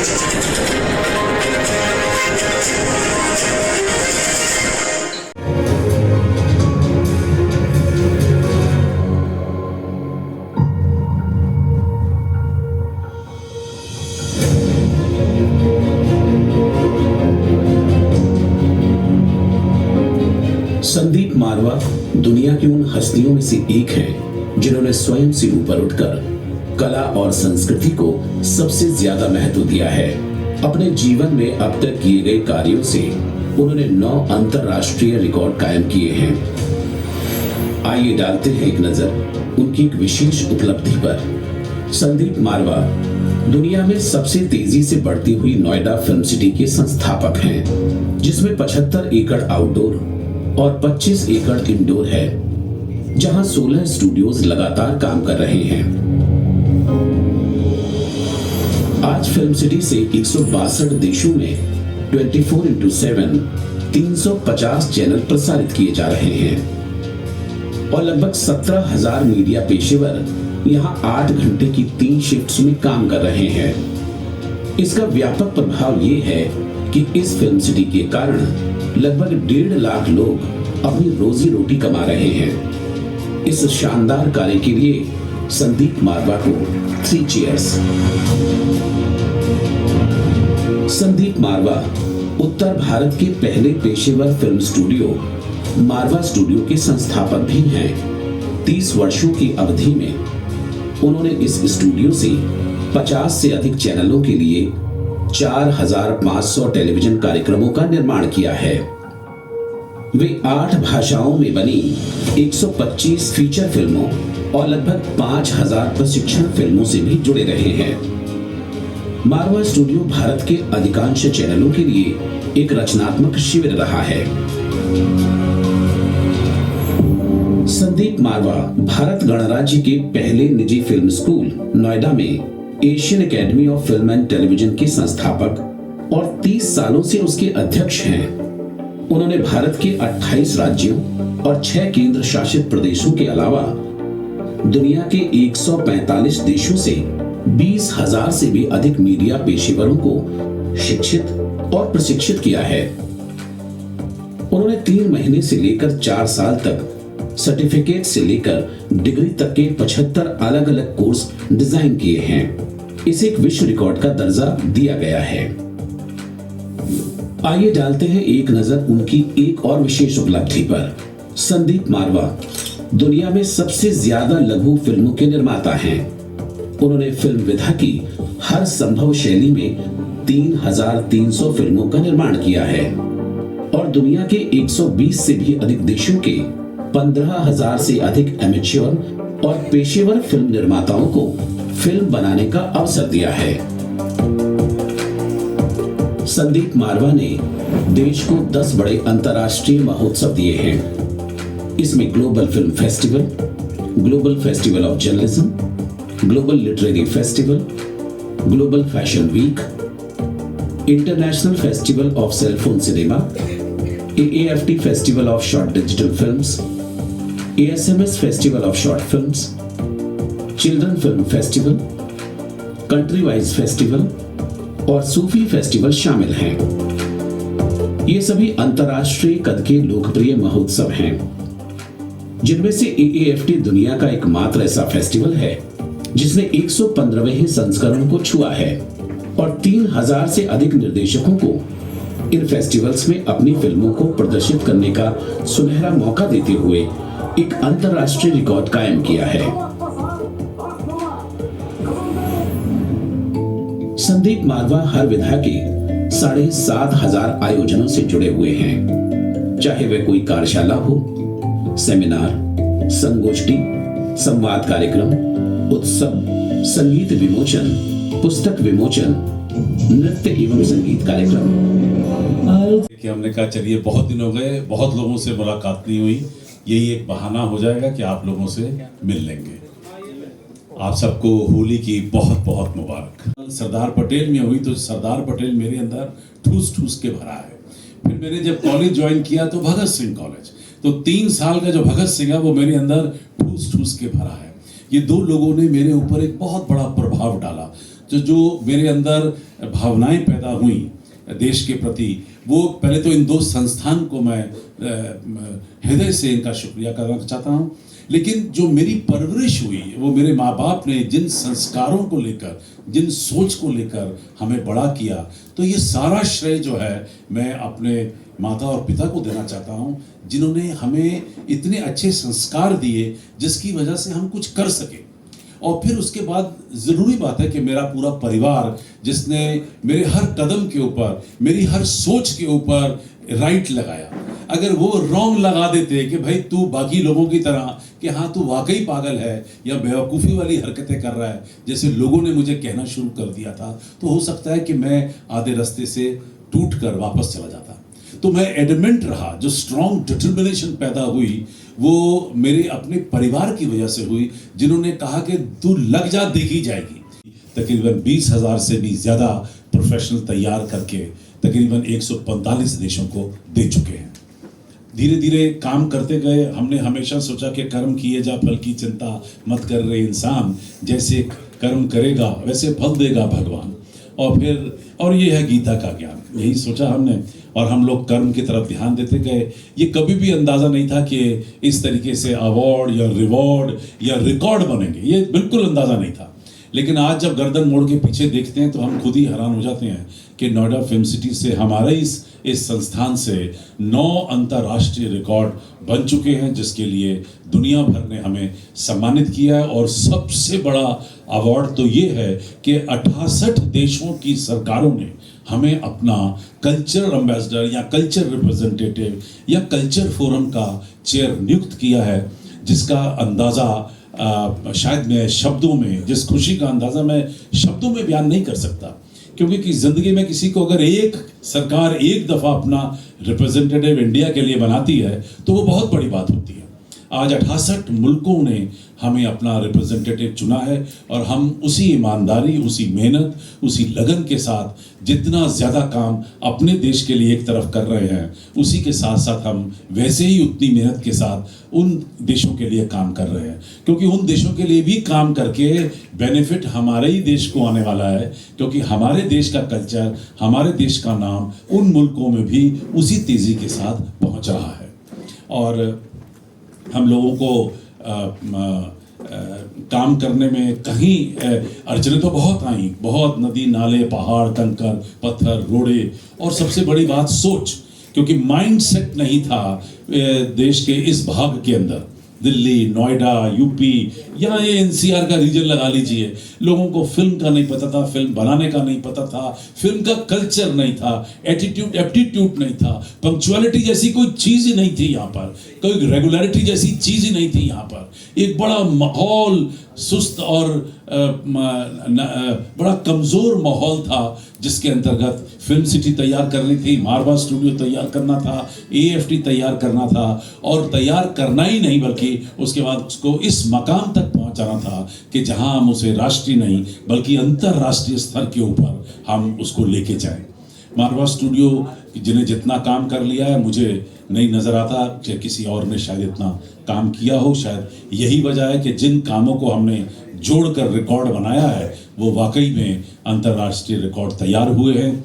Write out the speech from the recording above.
संदीप मारवा दुनिया की उन हस्तियों में से एक हैं जिन्होंने स्वयं से ऊपर उठकर कला और संस्कृति को सबसे ज्यादा महत्व दिया है। अपने जीवन में अब तक किए गए कार्यों से उन्होंने 9 अंतरराष्ट्रीय रिकॉर्ड कायम किए हैं। आइए डालते हैं एक नजर उनकी एक विशेष उपलब्धि पर। संदीप मारवा दुनिया में सबसे तेजी से बढ़ती हुई नोएडा फिल्म सिटी के संस्थापक हैं, जिसमें 75 एकड़ आउटडोर और 25 एकड़ इंडोर है, जहां 16 स्टूडियोज लगातार काम कर रहे हैं। आज फिल्म सिटी से 162 देशों में 24x7 350 चैनल प्रसारित किए जा रहे हैं और लगभग 17,000 मीडिया पेशेवर यहां 8 घंटे की 3 शिफ्ट्स में काम कर रहे हैं। इसका व्यापक प्रभाव ये है कि इस फिल्म सिटी के कारण लगभग 1.5 लाख लोग अपनी रोजी रोटी कमा रहे हैं। इस शानदार कार्य के लिए संदीप मारवा को 3 चीयर्स। संदीप मारवा उत्तर भारत के पहले पेशेवर फिल्म स्टूडियो मारवा स्टूडियो के संस्थापक भी हैं। 30 वर्षों की अवधि में उन्होंने इस स्टूडियो से 50 से अधिक चैनलों के लिए 4,500 टेलीविजन कार्यक्रमों का निर्माण किया है। वे 8 भाषाओं में बनी 125 फीचर फिल्मों और लगभग 5,000 प्रशिक्षण फिल्मों से भी जुड़े रहे हैं। मारवा स्टूडियो भारत के अधिकांश चैनलों के लिए एक रचनात्मक शिविर रहा है। संदीप मारवा भारत गणराज्य के पहले निजी फिल्म स्कूल नोएडा में Asian academy of film and television के संस्थापक और 30 सालों से उसके अध्यक्ष हैं। उन्होंने भारत के 28 राज्यों और 6 केंद्र शासित प्रदेशों के अलावा दुनिया के 145 देशों से 20,000 से भी अधिक मीडिया पेशेवरों को शिक्षित और प्रशिक्षित किया है। उन्होंने 3 महीने से लेकर 4 साल तक सर्टिफिकेट से लेकर डिग्री तक के 75 अलग अलग कोर्स डिजाइन किए हैं। इसे एक विश्व रिकॉर्ड का दर्जा दिया गया है। आइए डालते हैं एक नजर उनकी एक और विशेष उपलब्धि पर। संदीप मारवा दुनिया में सबसे ज्यादा लघु फिल्मों के निर्माता हैं। उन्होंने फिल्म विधा की हर संभव शैली में 3,300 फिल्मों का निर्माण किया है और दुनिया के 120 से भी अधिक देशों के 15,000 से अधिक एमेच्योर और पेशेवर फिल्म निर्माताओं को फिल्म बनाने का अवसर दिया है। संदीप मारवा ने देश को 10 बड़े अंतर्राष्ट्रीय महोत्सव दिए हैं। इसमें global film festival, global festival of journalism, global literary festival, global fashion week, international festival of cellphone cinema, AAFT festival of short digital films, ASMS festival of short films, children film festival, country wise festival और सूफी festival शामिल हैं। ये सभी अंतर्राष्ट्रीय कद के लोकप्रिय महोत्सव हैं, जिनमें से AAFT दुनिया का एकमात्र ऐसा फेस्टिवल है जिसने 115वें संस्करण को छुआ है और 3,000 से अधिक निर्देशकों को इन फेस्टिवल्स में अपनी फिल्मों को प्रदर्शित करने का सुनहरा मौका देते हुए एक अंतर्राष्ट्रीय रिकॉर्ड कायम किया है। संदीप मारवा हर विधा के 7,500 आयोजनों से जुड़े हुए हैं, चाहे वह कोई कार्यशाला हो, सेमिनार, संगोष्ठी, संवाद कार्यक्रम, उत्सव, संगीत विमोचन, पुस्तक विमोचन, नृत्य एवं संगीत कार्यक्रम। कि हमने कहा चलिए बहुत दिन हो गए, बहुत लोगों से मुलाकात नहीं हुई, यही एक बहाना हो जाएगा कि आप लोगों से मिल लेंगे। आप सबको होली की बहुत बहुत मुबारक। सरदार पटेल में हुई तो सरदार पटेल मेरे अंदर ठूस ठूस के भरा है। फिर मैंने जब कॉलेज ज्वाइन किया तो भगत सिंह कॉलेज, तो 3 साल का जो भगत सिंह है वो मेरे अंदर ठूस ठूस के भरा है। ये 2 लोगों ने मेरे ऊपर एक बहुत बड़ा प्रभाव डाला। तो जो मेरे अंदर भावनाएं पैदा हुई देश के प्रति, वो पहले तो इन दो संस्थान को मैं हृदय से इनका शुक्रिया करना चाहता हूँ। लेकिन जो मेरी परवरिश हुई, वो मेरे माँ बाप ने जिन संस्कारों को लेकर, जिन सोच को लेकर हमें बड़ा किया, तो ये सारा श्रेय जो है मैं अपने माता और पिता को देना चाहता हूँ, जिन्होंने हमें इतने अच्छे संस्कार दिए जिसकी वजह से हम कुछ कर सके। और फिर उसके बाद ज़रूरी बात है कि मेरा पूरा परिवार, जिसने मेरे हर कदम के ऊपर, मेरी हर सोच के ऊपर राइट लगाया। अगर वो रॉन्ग लगा देते कि भाई तू बाकी लोगों की तरह, कि हाँ तू वाकई पागल है या बेवकूफ़ी वाली हरकतें कर रहा है, जैसे लोगों ने मुझे कहना शुरू कर दिया था, तो हो सकता है कि मैं आधे रास्ते से टूट कर वापस चला जाता। तो मैं एडमेंट रहा। जो स्ट्रॉन्ग डिटर्मिनेशन पैदा हुई वो मेरे अपने परिवार की वजह से हुई, जिन्होंने कहा कि तू लग जा, देखी जाएगी। तकरीबन 20,000 से भी ज़्यादा प्रोफेशनल तैयार करके तकरीबन 145 देशों को दे चुके हैं। धीरे धीरे काम करते गए। हमने हमेशा सोचा कि कर्म किए जा फल की चिंता मत कर रहे इंसान, जैसे कर्म करेगा वैसे फल देगा भगवान। और ये है गीता का ज्ञान, यही सोचा हमने, और हम लोग कर्म की तरफ ध्यान देते गए। ये कभी भी अंदाज़ा नहीं था कि इस तरीके से अवार्ड या रिवॉर्ड या रिकॉर्ड बनेंगे, ये बिल्कुल अंदाज़ा नहीं था। लेकिन आज जब गर्दन मोड़ के पीछे देखते हैं तो हम खुद ही हैरान हो जाते हैं कि नोएडा फिल्म सिटी से, हमारे इस संस्थान से 9 अंतर्राष्ट्रीय रिकॉर्ड बन चुके हैं, जिसके लिए दुनिया भर ने हमें सम्मानित किया है। और सबसे बड़ा अवार्ड तो ये है कि 68 देशों की सरकारों ने हमें अपना कल्चर एम्बेसडर या कल्चर रिप्रेजेंटेटिव या कल्चर फोरम का चेयर नियुक्त किया है, जिसका अंदाज़ा शायद मैं शब्दों में, जिस खुशी का अंदाज़ा मैं शब्दों में बयान नहीं कर सकता। क्योंकि कि ज़िंदगी में किसी को अगर एक सरकार एक दफ़ा अपना रिप्रेजेंटेटिव इंडिया के लिए बनाती है तो वो बहुत बड़ी बात होती है। आज 68 मुल्कों ने हमें अपना रिप्रेजेंटेटिव चुना है, और हम उसी ईमानदारी, उसी मेहनत, उसी लगन के साथ जितना ज़्यादा काम अपने देश के लिए एक तरफ कर रहे हैं, उसी के साथ साथ हम वैसे ही उतनी मेहनत के साथ उन देशों के लिए काम कर रहे हैं। क्योंकि उन देशों के लिए भी काम करके बेनिफिट हमारे ही देश को आने वाला है, क्योंकि हमारे देश का कल्चर, हमारे देश का नाम उन मुल्कों में भी उसी तेज़ी के साथ पहुँच रहा है। और हम लोगों को काम करने में कहीं अड़चनें तो बहुत आई, बहुत नदी नाले, पहाड़, कंकर, पत्थर, रोड़े, और सबसे बड़ी बात सोच, क्योंकि माइंड सेट नहीं था देश के इस भाग के अंदर। दिल्ली, नोएडा, यूपी या ये एनसीआर का रीजन लगा लीजिए, लोगों को फिल्म का नहीं पता था, फिल्म बनाने का नहीं पता था, फिल्म का कल्चर नहीं था, एटीट्यूड एप्टीट्यूड नहीं था, पंक्चुअलिटी जैसी कोई चीज़ ही नहीं थी यहाँ पर, कोई रेगुलरिटी जैसी चीज़ ही नहीं थी यहाँ पर। एक बड़ा माहौल सुस्त और बड़ा कमज़ोर माहौल था, जिसके अंतर्गत फिल्म सिटी तैयार करनी थी, मारवा स्टूडियो तैयार करना था, AFT तैयार करना था, और तैयार करना ही नहीं बल्कि उसके बाद उसको इस मकाम तक पहुंचाना था कि जहां हम उसे राष्ट्रीय नहीं बल्कि अंतर्राष्ट्रीय स्तर के ऊपर हम उसको लेके जाएं। मारवा स्टूडियो जिन्हें जितना काम कर लिया है, मुझे नहीं नज़र आता कि किसी और ने शायद इतना काम किया हो। शायद यही वजह है कि जिन कामों को हमने जोड़कर रिकॉर्ड बनाया है वो वाकई में अंतर्राष्ट्रीय रिकॉर्ड तैयार हुए हैं।